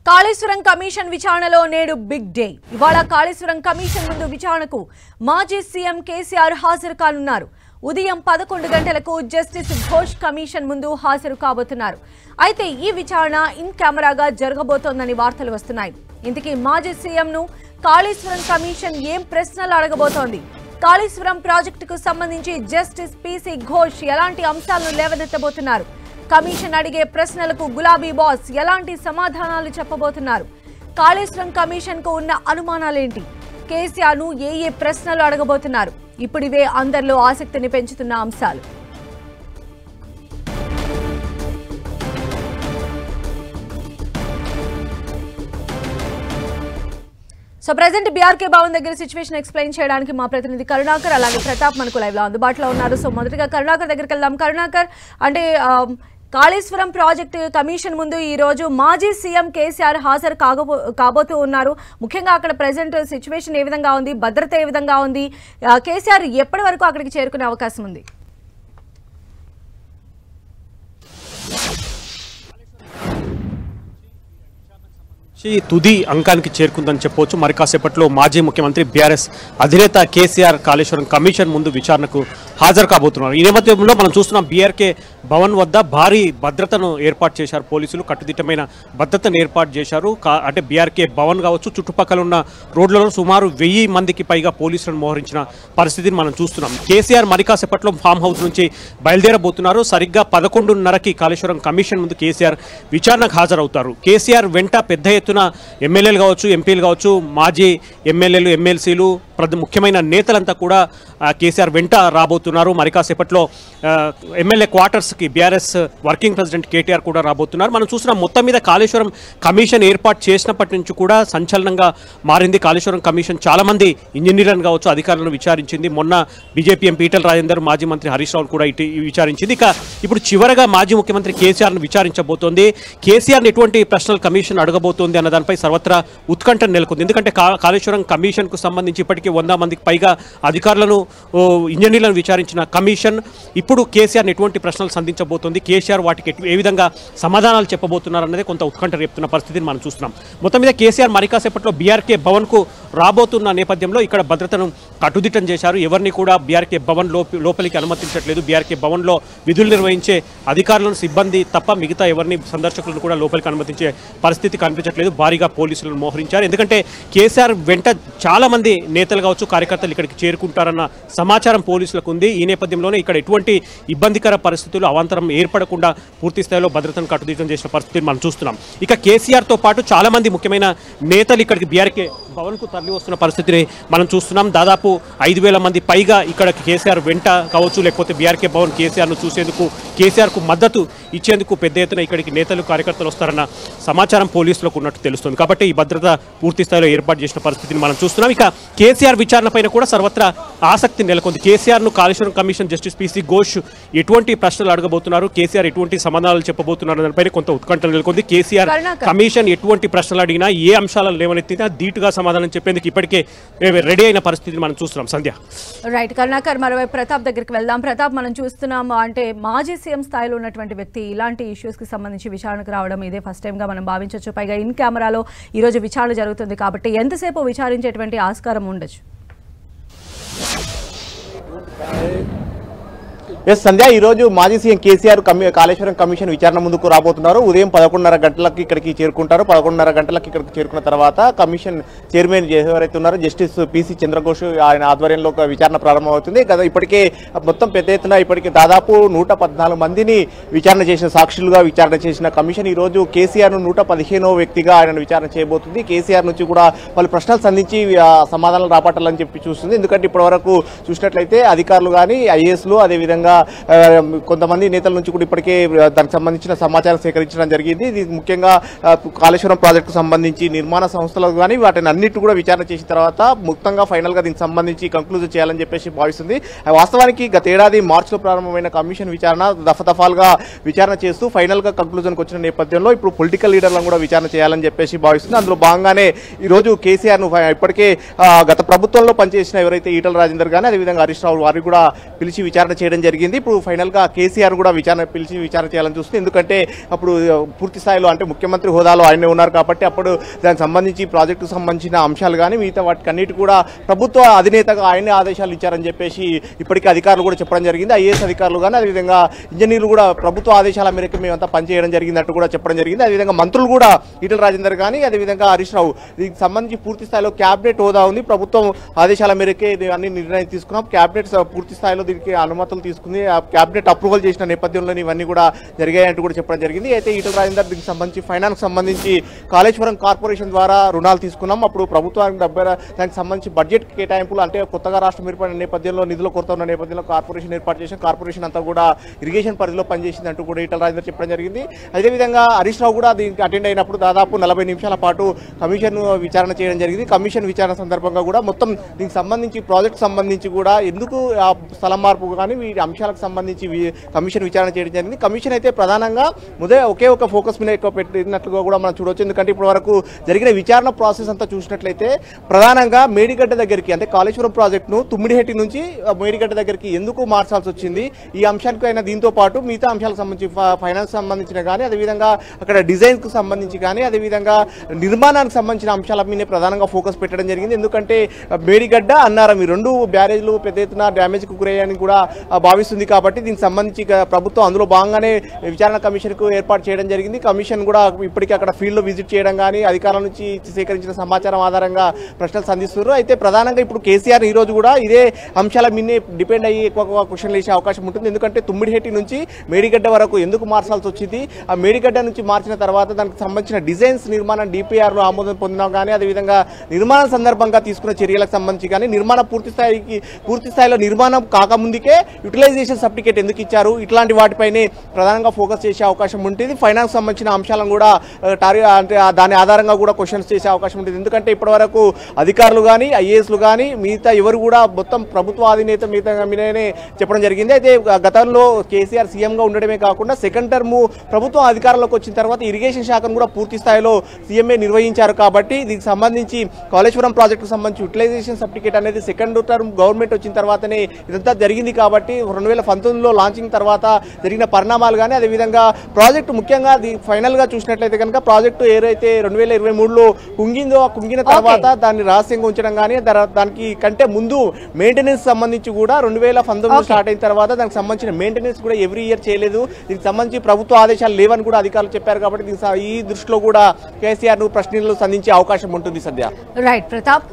Kaleshwaram commission విచారణలో నేడు big day. ఇవాళ కాళేశ్వరం కమిషన్ ముందు విచారణకు మాజీ సీఎం కేసీఆర్ హాజరు కానున్నారు. ఉదయం 11 గంటలకు జస్టిస్ ఘోష్ కమిషన్ ముందు హాజరు కాబోతున్నారు. అయితే ఈ విచారణ ఇన్ కెమెరాగా జరగబోతోందని వార్తలు వస్తున్నాయి. ఇంతకీ మాజీ సీఎంను కాళేశ్వరం కమిషన్ ఏం ప్రశ్నలు అడగబోతోంది? కాళేశ్వరం ప్రాజెక్టుకు సంబంధించి జస్టిస్ పీసీ ఘోష్ ఎలాంటి అంశాలను లేవనెత్తబోతున్నారు? కమిషన్ అడిగే ప్రశ్నలకు గులాబీ బాస్ ఎలాంటి సమాధానాలు చెప్పబోతున్నారు? కాళేశ్వరం కమిషన్ కు ఉన్న అనుమానాలేంటి? కేసీఆర్ ను ఏ ప్రశ్నలు అడగబోతున్నారు? ఇప్పుడివే అందరిలో ఆసక్తిని పెంచుతున్న అంశాలు. సో ప్రెజెంట్ బీఆర్కే భవన్ దగ్గర సిచ్యువేషన్ ఎక్స్ప్లెయిన్ చేయడానికి మా ప్రతినిధి కరుణాకర్ అలాగే ప్రతాప్ మనకు లైవ్ లో అందుబాటులో ఉన్నారు. సో మొదటిగా కరుణాకర్ దగ్గరికి వెళ్దాం. కరుణాకర్, అంటే కాళేశ్వరం ప్రాజెక్టు కమిషన్ ముందు ఈ రోజు మాజీ సీఎం కేసీఆర్ హాజరు కాబోతూ ఉన్నారు. ముఖ్యంగా అక్కడ ప్రెజెంట్ సిచ్యువేషన్ ఏ విధంగా ఉంది, భద్రత ఏ విధంగా ఉంది, కేసీఆర్ ఎప్పటి వరకు అక్కడికి చేరుకునే అవకాశం ఉంది? తుది అంకానికి చేరుకుందని చెప్పవచ్చు. మరి కాసేపట్లో మాజీ ముఖ్యమంత్రి బీఆర్ఎస్ అధినేత కేసీఆర్ కాళేశ్వరం కమిషన్ ముందు విచారణకు హాజరు కాబోతున్నారు. ఈ నేపథ్యంలో మనం చూస్తున్నాం, బీఆర్కే భవన్ వద్ద భారీ భద్రతను ఏర్పాటు చేశారు పోలీసులు. కట్టుదిట్టమైన భద్రతను ఏర్పాటు చేశారు. అంటే బీఆర్కే భవన్ కావచ్చు, చుట్టుపక్కల ఉన్న రోడ్లలో సుమారు 1000 మందికి పైగా పోలీసులను మోహరించిన పరిస్థితిని మనం చూస్తున్నాం. కేసీఆర్ మరి కాసేపట్లో ఫామ్ హౌస్ నుంచి బయలుదేరబోతున్నారు. సరిగ్గా 11:30కి కాళేశ్వరం కమిషన్ ముందు కేసీఆర్ విచారణకు హాజరవుతారు. కేసీఆర్ వెంట పెద్ద ఎత్తున ఎమ్మెల్యేలు కావచ్చు, ఎంపీలు కావచ్చు, మాజీ ఎమ్మెల్యేలు, ఎమ్మెల్సీలు, ముఖ్యమైన నేతలంతా కూడా కేసీఆర్ వెంట రాబోతున్నారు. మరి కాసేపట్లో ఎమ్మెల్యే క్వార్టర్స్కి బీఆర్ఎస్ వర్కింగ్ ప్రెసిడెంట్ కేటీఆర్ కూడా రాబోతున్నారు. మనం చూసిన మొత్తం మీద కాళేశ్వరం కమిషన్ ఏర్పాటు చేసినప్పటి నుంచి కూడా సంచలనంగా మారింది. కాళేశ్వరం కమిషన్ చాలామంది ఇంజనీర్లను కావచ్చు, అధికారులను విచారించింది. మొన్న బీజేపీ ఎంపీ ఈటెల రాజేందర్, మాజీ మంత్రి హరీష్ రావు కూడా విచారించింది. ఇక ఇప్పుడు చివరగా మాజీ ముఖ్యమంత్రి కేసీఆర్ను విచారించబోతోంది. కేసీఆర్ని ఎటువంటి ప్రశ్నలు కమిషన్ అడగబోతోంది అన్న దానిపై సర్వత్రా ఉత్కంఠ నెలకొంది. ఎందుకంటే కాళేశ్వరం కమిషన్కు సంబంధించి ఇప్పటికీ 100 మందికి పైగా అధికారులను, ఇంజనీర్లను విచారించిన కమిషన్ ఇప్పుడు కేసీఆర్ని ఎటువంటి ప్రశ్నలు సంధించబోతోంది, కేసీఆర్ వాటికి ఏ విధంగా సమాధానాలు చెప్పబోతున్నారు అన్నదే కొంత ఉత్కంఠ రేపుతున్న పరిస్థితిని మనం చూస్తున్నాం. మొత్తం మీద కేసీఆర్ మరి కాసేపట్లో బీఆర్కే భవన్కు రాబోతున్న నేపథ్యంలో ఇక్కడ భద్రతను కట్టుదిట్టం చేశారు. ఎవరిని కూడా బీఆర్కే భవన్ లోపలికి అనుమతించట్లేదు. బీఆర్కే భవన్లో విధులు నిర్వహించే అధికారులను, సిబ్బంది తప్ప మిగతా ఎవరిని, సందర్శకులను కూడా లోపలికి అనుమతించే పరిస్థితి కనిపించట్లేదు. భారీగా పోలీసులను మోహరించారు. ఎందుకంటే కేసీఆర్ వెంట చాలా మంది నేతలు కావచ్చు, కార్యకర్తలు ఇక్కడికి చేరుకుంటారన్న సమాచారం పోలీసులకు ఉంది. ఈ నేపథ్యంలోనే ఇక్కడ ఎటువంటి ఇబ్బందికర పరిస్థితులు, అవాంతరం ఏర్పడకుండా పూర్తి స్థాయిలో భద్రతను కట్టుదిట్టం చేసిన పరిస్థితిని మనం చూస్తున్నాం. ఇక కేసీఆర్తో పాటు చాలా మంది ముఖ్యమైన నేతలు ఇక్కడికి బీఆర్కే భవన్కు తరలి వస్తున్న పరిస్థితిని మనం చూస్తున్నాం. దాదాపు 5000 మంది పైగా ఇక్కడ కేసీఆర్ వెంట కావచ్చు, లేకపోతే బీఆర్కే భవన్ కేసీఆర్ను చూసేందుకు, కేసీఆర్కు మద్దతు ఇచ్చేందుకు పెద్ద ఎత్తున ఇక్కడికి నేతలు, కార్యకర్తలు వస్తారన్న సమాచారం పోలీసులకు ఉన్నట్టు తెలుస్తుంది. కాబట్టి ఈ భద్రత పూర్తి స్థాయిలో ఏర్పాటు చేసిన పరిస్థితిని మనం చూస్తున్నాం. ఇక కేసీఆర్ విచారణ పైన కూడా సర్వత్రా ఆసక్తి నెలకొంది. కేసీఆర్ను Kaleshwaram commission justice PC Ghosh ఎటువంటి ప్రశ్నలు అడగబోతున్నారు, కేసీఆర్ ఎటువంటి సమాధానాలు చెప్పబోతున్నారు దానిపైన కొంత ఉత్కంఠ నెలకొంది. కేసీఆర్ కమిషన్ ఎటువంటి ప్రశ్నలు అడిగినా, ఏ అంశాలను లేవనెత్తినా ధీటుగా సమాధానం చెప్పేందుకు ఇప్పటికే రెడీ అయిన పరిస్థితిని మనం చూస్తున్నాం. సంధ్య, రైట్. కరుణాకర్, మరోవైపు ప్రతాప్ దగ్గరికి వెళ్దాం. ప్రతాప్, మనం చూస్తున్నాం, అంటే మాజీ సీఎం స్థాయిలో ఉన్నటువంటి వ్యక్తి ఇలాంటి ఇష్యూస్ కి సంబంధించి విచారణకు రావడం ఇదే ఫస్ట్ టైం గా మనం భావించవచ్చు. పైగా ఇన్ కెమెరాలో ఈ రోజు విచారణ జరుగుతుంది కాబట్టి ఎంతసేపు విచారించేటువంటి ఆస్కారం ఉండొచ్చు? ఎస్ సంధ్య, ఈరోజు మాజీ సీఎం కేసీఆర్ కాళేశ్వరం కమిషన్ విచారణ ముందుకు రాబోతున్నారు. ఉదయం 11:30 గంటలకు ఇక్కడికి చేరుకుంటారు. 11:30 గంటలకు ఇక్కడికి చేరుకున్న తర్వాత కమిషన్ చైర్మన్ ఎవరైతే ఉన్నారో జస్టిస్ పీసీ చంద్రఘోష్, ఆయన ఆధ్వర్యంలో ఒక విచారణ ప్రారంభమవుతుంది. కదా ఇప్పటికే మొత్తం పెద్ద ఎత్తున ఇప్పటికే దాదాపు 114 మందిని విచారణ చేసిన, సాక్షులుగా విచారణ చేసిన కమిషన్ ఈరోజు కేసీఆర్ను 115వ వ్యక్తిగా ఆయన విచారణ చేయబోతుంది. కేసీఆర్ నుంచి కూడా వాళ్ళు ప్రశ్నలు సంధించి సమాధానాలు రాబట్టాలని చెప్పి చూస్తుంది. ఎందుకంటే ఇప్పటివరకు చూసినట్లయితే అధికారులు కానీ, ఐఏఎస్లు, అదేవిధంగా కొంతమంది నేతల నుంచి కూడా ఇప్పటికే దానికి సంబంధించిన సమాచారం సేకరించడం జరిగింది. ఇది ముఖ్యంగా కాళేశ్వరం ప్రాజెక్టుకు సంబంధించి నిర్మాణ సంస్థలకు కానీ వాటిని అన్నిటి కూడా విచారణ చేసిన తర్వాత మొత్తంగా ఫైనల్ గా దీనికి సంబంధించి కంక్లూజన్ చేయాలని చెప్పేసి భావిస్తుంది. వాస్తవానికి గత ఏడాది మార్చిలో ప్రారంభమైన కమిషన్ విచారణ దఫాలుగా విచారణ చేస్తూ ఫైనల్ గా కంక్లూజన్కి వచ్చిన నేపథ్యంలో ఇప్పుడు పొలిటికల్ లీడర్లను కూడా విచారణ చేయాలని చెప్పేసి భావిస్తుంది. అందులో భాగంగానే ఈ రోజు కేసీఆర్ ను ఇప్పటికే గత ప్రభుత్వంలో పనిచేసిన ఎవరైతే ఈటెల రాజేందర్ కానీ, అదేవిధంగా హరీష్ రావు వారికి కూడా పిలిచి విచారణ చేయడం జరిగింది. జరిగింది. ఇప్పుడు ఫైనల్గా కేసీఆర్ కూడా పిలిచి విచారణ చేయాలని చూస్తుంది. ఎందుకంటే అప్పుడు పూర్తి స్థాయిలో అంటే ముఖ్యమంత్రి హోదాలో ఆయనే ఉన్నారు కాబట్టి అప్పుడు దానికి సంబంధించి ప్రాజెక్టుకు సంబంధించిన అంశాలు కానీ మిగతా వాటికన్నిటి కూడా ప్రభుత్వ అధినేతగా ఆయనే ఆదేశాలు ఇచ్చారని చెప్పేసి ఇప్పటికీ అధికారులు కూడా చెప్పడం జరిగింది. ఐఏఎస్ అధికారులు కానీ అదేవిధంగా ఇంజనీర్లు కూడా ప్రభుత్వ ఆదేశాల మేరకు మేమంతా పనిచేయడం జరిగిందంటూ కూడా చెప్పడం జరిగింది. అదేవిధంగా మంత్రులు కూడా ఈటెల రాజేందర్ కానీ అదేవిధంగా హరీష్ రావు దీనికి సంబంధించి పూర్తి స్థాయిలో క్యాబినెట్ హోదా ఉంది. ప్రభుత్వం ఆదేశాల మేరకే అన్ని నిర్ణయం తీసుకున్నాం. క్యాబినెట్ పూర్తి స్థాయిలో దీనికి అనుమతులు తీసుకుంది. క్యాబినెట్ అప్రూవల్ చేసిన నేపథ్యంలో ఇవన్నీ కూడా జరిగాయంటూ కూడా చెప్పడం జరిగింది. అయితే ఈటెల రాజేందర్ దీనికి సంబంధించి ఫైనాన్స్ సంబంధించి కాళేశ్వరం కార్పొరేషన్ ద్వారా రుణాలు తీసుకున్నాం. అప్పుడు ప్రభుత్వానికి దానికి సంబంధించి బడ్జెట్ కేటాయింపులు అంటే కొత్తగా రాష్ట్రం ఏర్పడిన నేపథ్యంలో నిధుల కొరత ఉన్న నేపథ్యంలో కార్పొరేషన్ ఏర్పాటు చేసిన కార్పొరేషన్ అంతా కూడా ఇరిగేషన్ పరిధిలో పనిచేసింది అంటూ కూడా ఈటెల రాజేందర్ చెప్పడం జరిగింది. అదేవిధంగా హరీష్ రావు కూడా దీనికి అటెండ్ అయినప్పుడు దాదాపు 40 నిమిషాల పాటు కమిషన్ విచారణ చేయడం జరిగింది. కమిషన్ విచారణ సందర్భంగా కూడా మొత్తం దీనికి సంబంధించి ప్రాజెక్ట్ సంబంధించి కూడా ఎందుకు ఆ స్థలం మార్పు కానీ వీటి అంశాలకు సంబంధించి కమిషన్ విచారణ చేయడం జరిగింది. కమిషన్ అయితే ప్రధానంగా ఒకే ఒక ఫోకస్ మీద ఎక్కువ పెట్టినట్లుగా కూడా మనం చూడవచ్చు. ఎందుకంటే ఇప్పటి వరకు జరిగిన విచారణ ప్రాసెస్ అంతా చూసినట్లయితే ప్రధానంగా మేడిగడ్డ దగ్గరికి అంటే కాళేశ్వరం ప్రాజెక్టును తుమ్మిడిహెట్టి నుంచి మేడిగడ్డ దగ్గరికి ఎందుకు మార్చాల్సి వచ్చింది ఈ అంశానికి అయినా దీంతో పాటు మిగతా అంశాలకు సంబంధించి ఫైనాన్స్ సంబంధించిన కానీ అదేవిధంగా అక్కడ డిజైన్కు సంబంధించి కానీ అదేవిధంగా నిర్మాణానికి సంబంధించిన అంశాల మీదే ప్రధానంగా ఫోకస్ పెట్టడం జరిగింది. ఎందుకంటే మేడిగడ్డ అన్నారం ఈ రెండు బ్యారేజ్లు పెద్ద ఎత్తున డ్యామేజ్కు గురయ్యాయని కూడా భావిస్తుంది కాబట్టి దీనికి సంబంధించి ప్రభుత్వం అందులో భాగంగానే విచారణ కమిషన్కు ఏర్పాటు చేయడం జరిగింది. కమిషన్ కూడా ఇప్పటికీ అక్కడ ఫీల్డ్లో విజిట్ చేయడం కానీ అధికారుల నుంచి సేకరించిన సమాచారం ఆధారంగా ప్రశ్నలు సంధిస్తున్నారు. అయితే ప్రధానంగా ఇప్పుడు కేసీఆర్ ఈ రోజు కూడా ఇదే అంశాల మీదే డిపెండ్ అయ్యి ఎక్కువ క్వశ్చన్లు వేసే అవకాశం ఉంటుంది. ఎందుకంటే తుమ్మిడిహెట్టి నుంచి మేడిగడ్డ వరకు ఎందుకు మార్చాల్సి వచ్చింది, ఆ మేడిగడ్డ నుంచి మార్చిన తర్వాత దానికి సంబంధించిన డిజైన్స్ నిర్మాణం డిపిఆర్లో ఆమోదం పొందినాం కానీ అదేవిధంగా నిర్మాణం సందర్భంగా తీసుకున్న చర్యలకు సంబంధించి కానీ నిర్మాణ పూర్తి స్థాయిలో నిర్మాణం కాకముందుకే యూటిలైజేషన్ సర్టిఫికేట్ ఎందుకు ఇచ్చారు ఇట్లాంటి వాటిపైనే ప్రధానంగా ఫోకస్ చేసే అవకాశం ఉంటుంది. ఫైనాన్స్ సంబంధించిన అంశాలను కూడా అంటే దాని ఆధారంగా కూడా క్వశ్చన్స్ చేసే అవకాశం ఉంటుంది. ఎందుకంటే ఇప్పటివరకు అధికారులు కానీ ఐఏఎస్లు కానీ మిగతా ఎవరు కూడా మొత్తం ప్రభుత్వ అధినేత మీదనే చెప్పడం జరిగింది. అయితే గతంలో కేసీఆర్ సీఎంగా ఉండడమే కాకుండా సెకండ్ టర్మ్ ప్రభుత్వం అధికారంలోకి వచ్చిన తర్వాత ఇరిగేషన్ శాఖను కూడా పూర్తి స్థాయిలో సీఎంఏ నిర్వహించారు. కాబట్టి దీనికి సంబంధించి కాళేశ్వరం ప్రాజెక్టుకు సంబంధించి యూటిలైజేషన్ సర్టిఫికేట్ అనేది సెకండ్ టర్మ్ గవర్నమెంట్ వచ్చిన తర్వాతనే ఇదంతా జరిగింది. కాబట్టి 2019లో లాంచింగ్ తర్వాత జరిగిన పరిణామాలు కానీ అదేవిధంగా ప్రాజెక్టు ముఖ్యంగా ఫైనల్గా చూసినట్లయితే కనుక ప్రాజెక్టు ఏదైతే 2023లో కుంగిందో ఆ కుంగిన తర్వాత దాన్ని రహస్యంగా ఉంచడం కానీ దానికి కంటే ముందు మెయింటెనెన్స్ సంబంధించి కూడా 2019 స్టార్ట్ అయిన తర్వాత దానికి సంబంధించిన మెయింటెనెన్స్ కూడా ఎవ్రీ ఇయర్ చేయలేదు. దీనికి సంబంధించి ప్రభుత్వ ఆదేశాలు లేవని కూడా అధికారులు చెప్పారు. కాబట్టి ఈ దృష్టిలో కూడా కేసీఆర్ ప్రశ్నలు సంధించే అవకాశం ఉంటుంది సద్య. రైట్ ప్రతాప్.